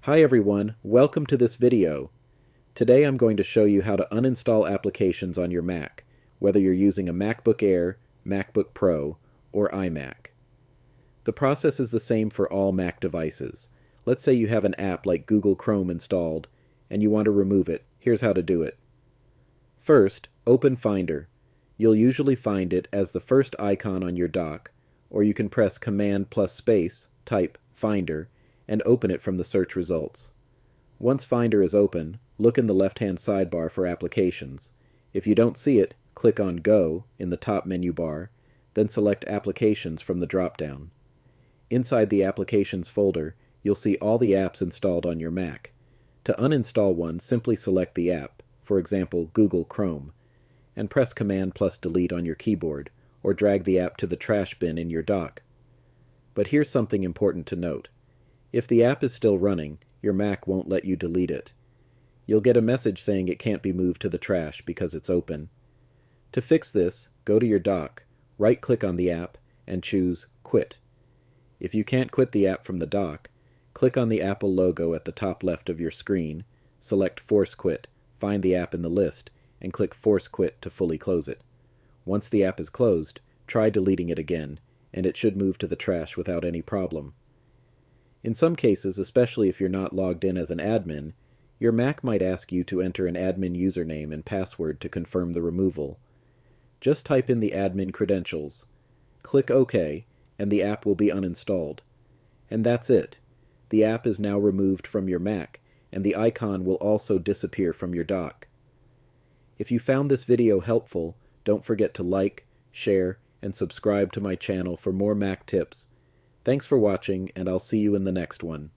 Hi everyone, welcome to this video. Today I'm going to show you how to uninstall applications on your Mac, whether you're using a MacBook Air, MacBook Pro, or iMac. The process is the same for all Mac devices. Let's say you have an app like Google Chrome installed, and you want to remove it. Here's how to do it. First, open Finder. You'll usually find it as the first icon on your dock, or you can press Command plus space, type Finder, and open it from the search results. Once Finder is open, look in the left-hand sidebar for Applications. If you don't see it, click on Go in the top menu bar, then select Applications from the drop-down. Inside the Applications folder, you'll see all the apps installed on your Mac. To uninstall one, simply select the app, for example Google Chrome, and press Command plus Delete on your keyboard, or drag the app to the trash bin in your dock. But here's something important to note. If the app is still running, your Mac won't let you delete it. You'll get a message saying it can't be moved to the trash because it's open. To fix this, go to your dock, right-click on the app, and choose Quit. If you can't quit the app from the dock, click on the Apple logo at the top left of your screen, select Force Quit, find the app in the list, and click Force Quit to fully close it. Once the app is closed, try deleting it again, and it should move to the trash without any problem. In some cases, especially if you're not logged in as an admin, your Mac might ask you to enter an admin username and password to confirm the removal. Just type in the admin credentials. Click OK, and the app will be uninstalled. And that's it. The app is now removed from your Mac, and the icon will also disappear from your dock. If you found this video helpful, don't forget to like, share, and subscribe to my channel for more Mac tips. Thanks for watching, and I'll see you in the next one.